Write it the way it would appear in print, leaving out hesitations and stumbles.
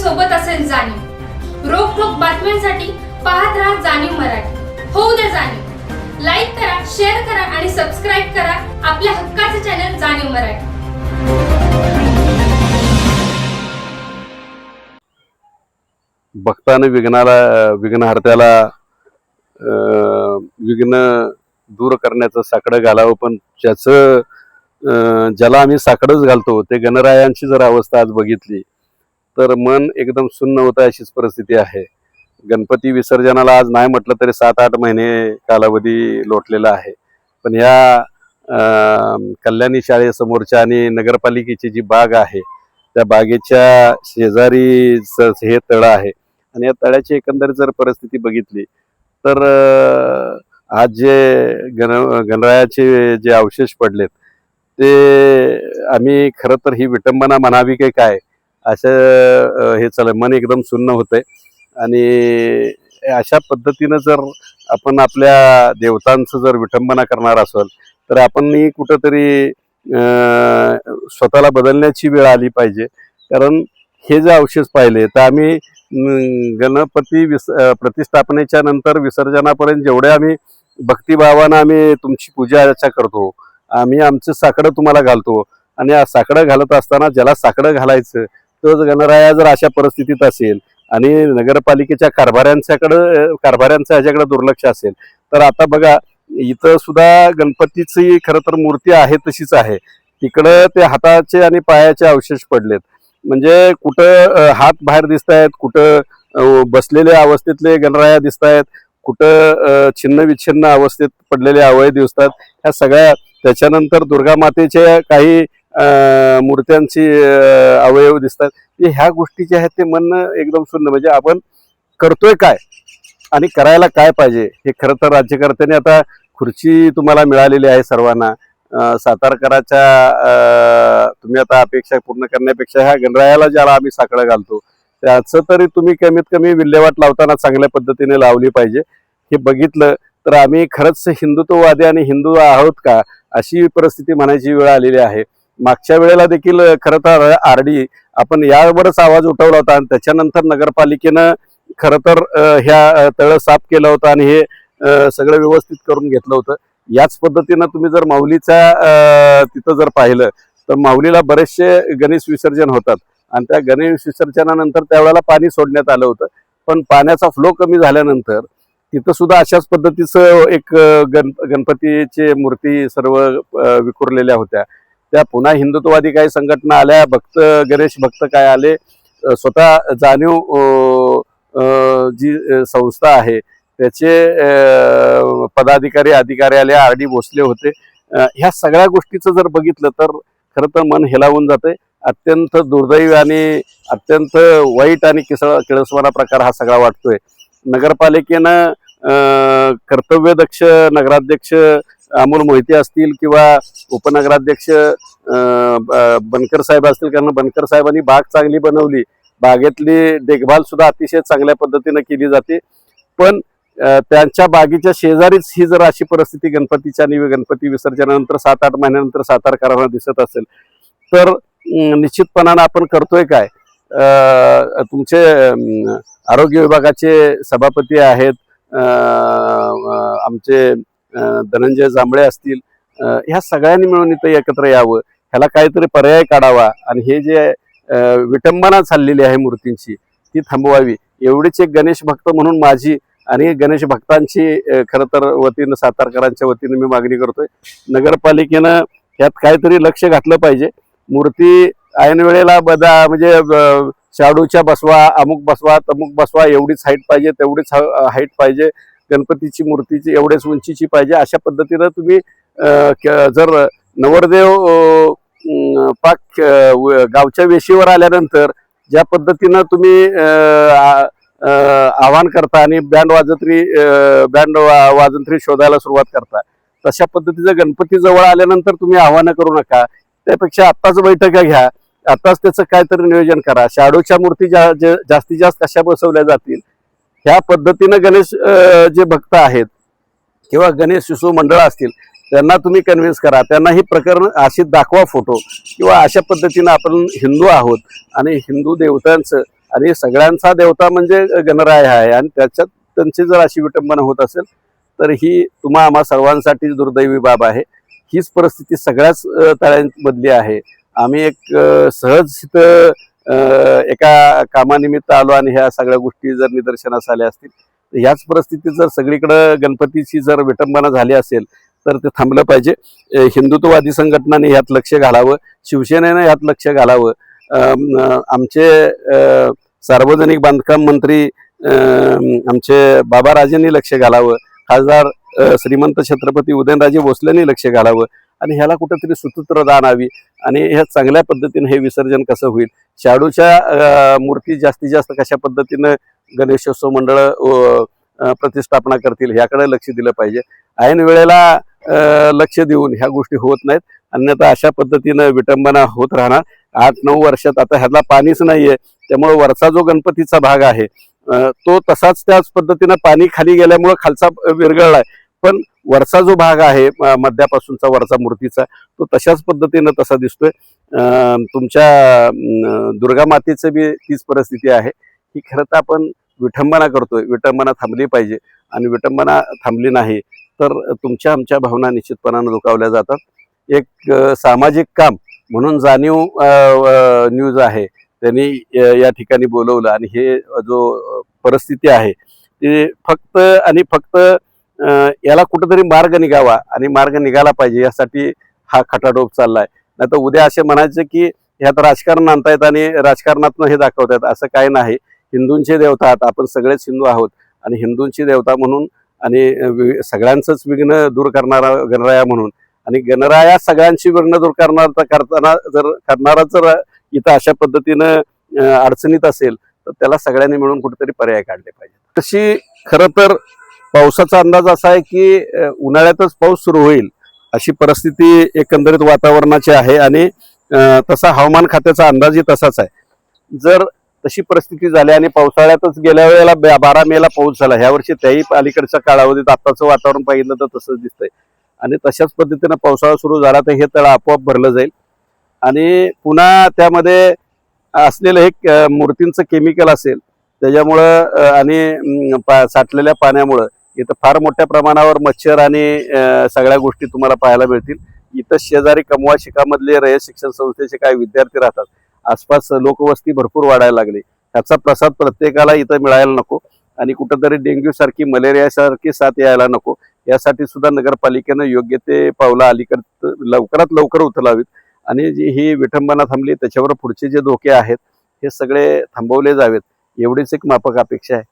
सोबत असेल जाणीव। रोखोक बातम्यांसाठी पाहत राहा जाणीव मराठी। होऊ द्या जाणीव। लाईक करा, शेअर करा आणि सबस्क्राईब करा आपल्या हक्काचे चॅनल जाणीव मराठी। भक्ताने विघ्नहर्त्याला विघ्न दूर करण्याचं साकडं घालावं, पण ज्याला आम्ही साकडंच घालतो ते गणरायांची जर अवस्था आज बघितली तर मन एकदम सुन्न होतं, अशीच परिस्थिती आहे। गणपती विसर्जनाला आज नाही म्हटलं तरी 7-8 महिने कालावधी लोटलेला आहे, पण या कल्याणी शाळेसमोरच्या आणि नगरपालिकेची जी बाग आहे त्या बागेच्या शेजारी हे तळं आहे आणि या तळ्याची एकंदरीत जर परिस्थिती बघितली तर आज जे गणरायाचे जे अवशेष पडलेत ते आम्ही खरं तर ही विटंबना म्हणावी की काय असं हे चाललं, मन एकदम सुन्न होतंय। आणि अशा पद्धतीनं जर आपण आपल्या देवतांचं जर विटंबना करणार असेल तर आपण कुठंतरी स्वतःला बदलण्याची वेळ आली पाहिजे। कारण हे जे अवशेष पाहिले तर आम्ही गणपती प्रतिष्ठापनेच्या नंतर विसर्जनापर्यंत जेवढे आम्ही भक्तिभावानं आम्ही तुमची पूजा अर्चा करतो, आम्ही आमचं साकडं तुम्हाला घालतो आणि साकडं घालत असताना ज्याला साकडं घालायचं तोच गणराया जर अशा परिस्थितीत असेल आणि नगरपालिकेच्या कारभाऱ्यांचं ह्याच्याकडे दुर्लक्ष असेल तर आता बघा इथं सुद्धा गणपतीची खरं तर मूर्ती आहे तशीच आहे, तिकडं ते हाताचे आणि पायाचे अवशेष पडलेत। म्हणजे कुठं हात बाहेर दिसत आहेत, कुठं बसलेल्या अवस्थेतले गणराया दिसत आहेत, कुठं छिन्न विच्छिन्न अवस्थेत पडलेले अवयव दिसतात, ह्या सगळ्या। त्याच्यानंतर दुर्गा मातेच्या काही मूर्त्यांची अवयव दिसतात। ह्या गोष्टी ज्या आहेत ते मन एकदम सुन्न, म्हणजे आपण करतोय काय आणि करायला काय पाहिजे हे खरं तर राज्यकर्त्यांनी आता खुर्ची तुम्हाला मिळालेली आहे सर्वांना, सातारकराच्या तुम्ही आता अपेक्षा पूर्ण करण्यापेक्षा ह्या गणरायाला ज्याला आम्ही साकडं घालतो त्याचं तरी तुम्ही कमीत कमी विल्हेवाट लावताना चांगल्या पद्धतीने लावली पाहिजे। हे बघितलं तर आम्ही खरंच हिंदुत्ववादी आणि हिंदू आहोत का अशी परिस्थिती म्हणायची वेळ आलेली आहे। मागच्या वेळेला देखील खरं तर आरडी आपण यावरच आवाज उठवला होता आणि त्याच्यानंतर नगरपालिकेनं खरं तर ह्या तळं साफ केलं होतं आणि हे सगळं व्यवस्थित करून घेतलं होतं। याच पद्धतीनं तुम्ही जर माऊलीच्या तिथं जर पाहिलं तर माऊलीला बरेचसे गणेश विसर्जन होतात आणि त्या गणेश विसर्जनानंतर त्यावेळेला पाणी सोडण्यात आलं होतं, पण पाण्याचा फ्लो कमी झाल्यानंतर तिथं सुद्धा अशाच पद्धतीचं एक गणपतीची मूर्ती सर्व विखुरलेल्या होत्या। त्या पुन्हा हिंदुत्ववादी काही संघटना आल्या, गणेश भक्त काय आले, स्वतः जाणीव जी संस्था आहे त्याचे पदाधिकारी अधिकारी आले, आरडी भोसले होते। ह्या सगळ्या गोष्टीचं जर बघितलं तर खरं तर मन हेलावून जाते। अत्यंत दुर्दैवी आणि अत्यंत वाईट आणि किळसवाना प्रकार हा सगळा वाटतोय। नगरपालिकेनं कर्तव्यदक्ष नगराध्यक्ष अमोल मोहिते असतील किंवा उपनगराध्यक्ष बनकर साहेब असतील, कारण बनकर साहेबांनी बाग चांगली बनवली, बागेतली देखभाल सुद्धा अतिशय चांगल्या पद्धतीने केली जाते, पण त्यांच्या बागेच्या शेजारीच ही जर अशी परिस्थिती गणपतीच्या आणि गणपती विसर्जनानंतर 7-8 महिन्यानंतर सातारकरांना दिसत असेल तर निश्चितपणानं आपण करतोय काय। तुमचे आरोग्य विभागाचे सभापती आहेत आमचे धनंजय जांभळे असतील, ह्या सगळ्यांनी मिळून इथं एकत्र यावं, ह्याला काहीतरी पर्याय काढावा आणि हे जे विटंबना चाललेली आहे मूर्तींची ती थांबवावी, एवढीच एक गणेश भक्त म्हणून माझी आणि गणेश भक्तांची खरं तर वतीनं सातारकरांच्या वतीनं मी मागणी करतोय। नगरपालिकेनं ह्यात काहीतरी लक्ष घातलं पाहिजे। मूर्ती ऐन वेळेला म्हणजे शाडूच्या बसवा, अमुक बसवा, तमुक बसवा, एवढीच हाईट पाहिजे, तेवढीच हाईट पाहिजे, गणपतीची मूर्तीची एवढ्याच उंचीची पाहिजे, अशा पद्धतीनं तुम्ही जर नवरदेव पाक गावच्या वेशीवर आल्यानंतर ज्या पद्धतीनं तुम्ही आवाहन करता आणि बँड वाजंत्री शोधायला सुरुवात करता, तशा पद्धतीचं गणपती जवळ आल्यानंतर तुम्ही आव्हानं करू नका, त्यापेक्षा आत्ताच बैठका घ्या, आताच त्याचं काहीतरी नियोजन करा। शाडूच्या मूर्ती जास्तीत जास्त कशा बसवल्या जातील ह्या पद्धतीनं गणेश जे भक्त आहेत किंवा गणेश शिशु मंडळ असतील त्यांना तुम्ही कन्व्हिन्स करा, त्यांना ही प्रकरण अशी दाखवा फोटो, किंवा अशा पद्धतीनं आपण हिंदू आहोत आणि हिंदू देवतांचं आणि सगळ्यांचा देवता म्हणजे गणराय आहे आणि त्याच्यात त्यांची जर अशी विटंबना होत असेल तर ही तुम्हा आम्हा सर्वांसाठी दुर्दैवी बाब आहे. हीच परिस्थिती सगळ्याच तळ्यांमधली आहे. आम्ही एक सहज इथं एका कामानिमित्त आलो आणि ह्या सगळ्या गोष्टी जर निदर्शनास आल्या असतील तर ह्याच परिस्थितीत जर सगळीकडे गणपतीची जर विटंबना झाली असेल तर ते थांबलं पाहिजे. हिंदुत्ववादी संघटनांनी ह्यात लक्ष घालावं, शिवसेनेनं ह्यात लक्ष घालावं. आमचे सार्वजनिक बांधकाम मंत्री आमचे बाबाराजेंनी लक्ष घालावं, खासदार श्रीमंत छत्रपती उदयनराजे भोसलेंनी लक्ष घालावं आणि ह्याला कुठेतरी सुसूत्रता आणावी आणि ह्या चांगल्या पद्धतीने हे विसर्जन कसं होईल, शाडूच्या मूर्ती जास्तीत जास्त कशा पद्धतीनं गणेशोत्सव मंडळ प्रतिष्ठापना करतील ह्याकडे लक्ष दिलं पाहिजे. ऐन वेळेला लक्ष देऊन ह्या गोष्टी होत नाहीत, अन्यथा अशा पद्धतीनं विटंबना होत राहणार. 8-9 वर्षात आता ह्याला पाणीच नाहीये, त्यामुळे वरचा जो गणपतीचा भाग आहे तो तसाच त्याच पद्धतीनं पाणी खाली गेल्यामुळे खालचा विरघळलाय, पण वरचा जो भाग आहे मध्यापासूनचा वरचा मूर्तीचा तो तशाच पद्धतीनं तसा दिसतोय. तुमच्या दुर्गा मातेचं बी तीच परिस्थिती आहे की खरं तर आपण विटंबना करतोय, विटंबना थांबली पाहिजे आणि विटंबना थांबली नाही तर तुमच्या आमच्या भावना निश्चितपणानं दुखावल्या जातात. एक सामाजिक काम म्हणून जाणीव न्यूज आहे त्यांनी या ठिकाणी बोलवलं आणि हे जो परिस्थिती आहे ती फक्त आणि फक्त याला कुठेतरी मार्ग निघावा आणि मार्ग निघाला पाहिजे यासाठी हा खटाटोप चाललाय. नाही तर उद्या असे म्हणायचे की ह्यात राजकारण आणतायत आणि राजकारणातून हे दाखवतायत, असं काही नाही. हिंदूंचे देवता आहात, आपण सगळेच हिंदू आहोत आणि हिंदूंची देवता म्हणून आणि सगळ्यांचंच विघ्न दूर करणारा गणराया म्हणून आणि गणराया सगळ्यांची विघ्न दूर करणारा जर इथं अशा पद्धतीनं अडचणीत असेल तर त्याला सगळ्यांनी मिळून कुठेतरी पर्याय काढले पाहिजे. तशी खरं तर पावसाचा अंदाज असा आहे की उन्हाळ्यातच पाऊस सुरू होईल अशी परिस्थिती एकंदरीत वातावरणाची आहे आणि तसा हवामान खात्याचा अंदाजही तसाच आहे. जर तशी परिस्थिती झाली आणि पावसाळ्यातच गेल्या वेळेला 12 मेला पाऊस झाला, ह्या वर्षी त्याही अलीकडच्या कालावधीत आताचं वातावरण पाहिलं तर तसंच दिसतंय आणि तशाच पद्धतीनं पावसाळा सुरू झाला तर हे तळ आपोआप भरलं जाईल आणि पुन्हा त्यामध्ये असलेलं हे मूर्तींचं केमिकल असेल त्याच्यामुळं आणि साठलेल्या पाण्यामुळं इथं फार मोठ्या प्रमाणावर मच्छर आणि सगळ्या गोष्टी तुम्हाला पाहायला मिळतील. इथं शेजारी कमवा शिकामधले रयत शिक्षण संस्थेचे काही विद्यार्थी राहतात, आसपास लोकवस्ती भरपूर वाढायला लागली, त्याचा प्रसाद प्रत्येकाला इथं मिळायला नको आणि कुठंतरी डेंग्यू सारखी मलेरिया सारखी साथ यायला नको यासाठी सुद्धा नगरपालिकेनं योग्य ते पावलं अलीकडे लवकरात लवकर उचलावीत आणि जी ही विटंबना थांबली त्याच्यावर पुढचे जे धोके आहेत हे सगळे थांबवले जावेत एवढीच एक माफक अपेक्षा आहे.